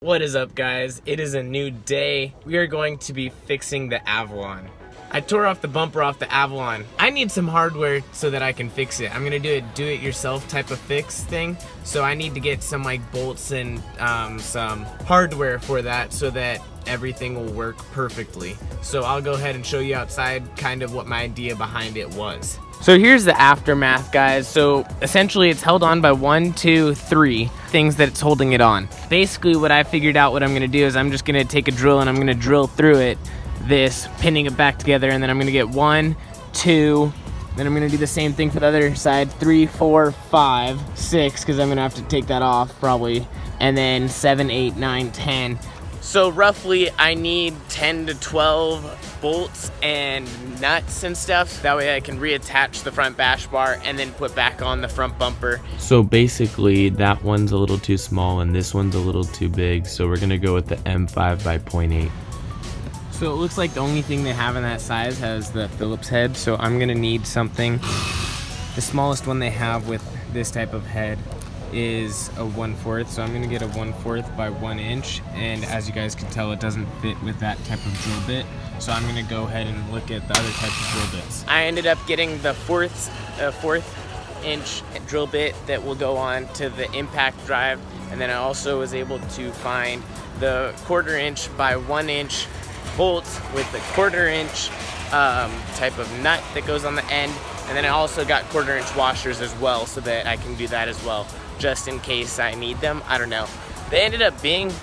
What is up, guys? It is a new day. We are going to be fixing the Avalon. I tore off the bumper off the Avalon. I need some hardware so that I can fix it. I'm gonna do a do-it-yourself type of fix thing. So I need to get some like bolts and some hardware for that so that everything will work perfectly. So I'll go ahead and show you outside kind of what my idea behind it was. So here's the aftermath, guys. So essentially it's held on by 1, 2, 3 things that it's holding it on. Basically what I figured out what I'm gonna do is I'm just gonna take a drill and I'm gonna drill through it, this, pinning it back together, and then I'm gonna get 1, 2, then I'm gonna do the same thing for the other side, 3, 4, 5, 6, because I'm gonna have to take that off probably, and then 7, 8, 9, 10. So roughly I need 10 to 12 bolts and nuts and stuff. That way I can reattach the front bash bar and then put back on the front bumper. So basically that one's a little too small and this one's a little too big. So we're gonna go with the M5 by 0.8. So it looks like the only thing they have in that size has the Phillips head. So I'm gonna need something. The smallest one they have with this type of head is a 1/4, so I'm gonna get a 1/4 by 1 inch, and as you guys can tell it doesn't fit with that type of drill bit, so I'm gonna go ahead and look at the other type of drill bits. I ended up getting the fourth inch drill bit that will go on to the impact drive, and then I also was able to find the 1/4 inch by 1 inch bolt with the 1/4 inch type of nut that goes on the end, and then I also got 1/4 inch washers as well, so that I can do that as well, just in case I need them. I don't know. They ended up being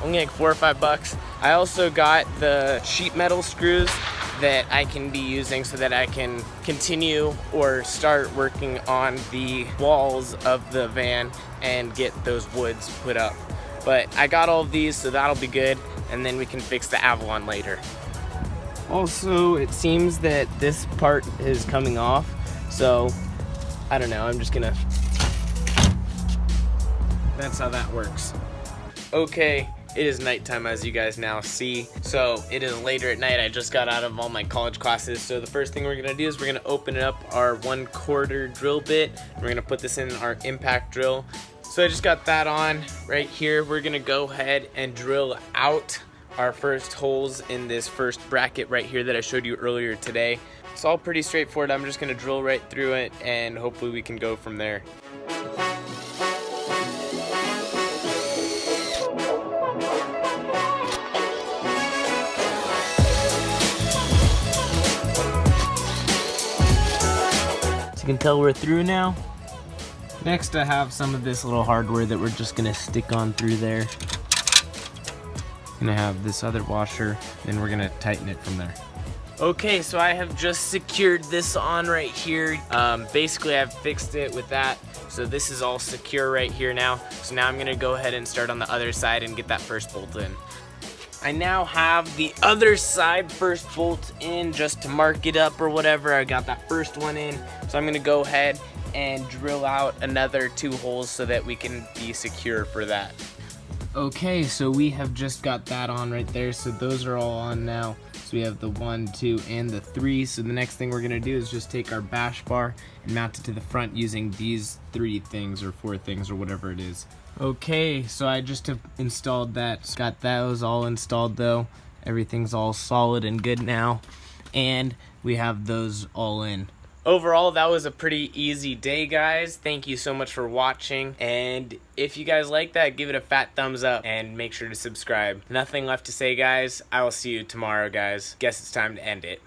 only like $4 or $5. I also got the sheet metal screws that I can be using so that I can continue or start working on the walls of the van and get those woods put up. But I got all of these, so that'll be good, and then we can fix the Avalon later. Also, it seems that this part is coming off, so I don't know, I'm just gonna... That's how that works. Okay, it is nighttime, as you guys now see. So it is later at night. I just got out of all my college classes. So the first thing we're gonna do is we're gonna open up our 1/4 drill bit. We're gonna put this in our impact drill. So I just got that on right here. We're gonna go ahead and drill out our first holes in this first bracket right here that I showed you earlier today. It's all pretty straightforward. I'm just gonna drill right through it and hopefully we can go from there. You can tell we're through now. Next I have some of this little hardware that we're just gonna stick on through there. Gonna have this other washer, then we're gonna tighten it from there. Okay, so I have just secured this on right here. Basically I've fixed it with that, so this is all secure right here now. So now I'm gonna go ahead and start on the other side and get that first bolt in. I now have the other side first bolt in just to mark it up or whatever. I got that first one in, so I'm gonna go ahead and drill out another 2 holes so that we can be secure for that. Okay, so we have just got that on right there, so those are all on now. So we have the 1, 2, and the 3. So the next thing we're gonna do is just take our bash bar and mount it to the front using these 3 things or 4 things or whatever it is. Okay, so I just have installed that. Got those all installed though. Everything's all solid and good now. And we have those all in. Overall, that was a pretty easy day, guys. Thank you so much for watching. And if you guys like that, give it a fat thumbs up and make sure to subscribe. Nothing left to say, guys. I will see you tomorrow, guys. Guess it's time to end it.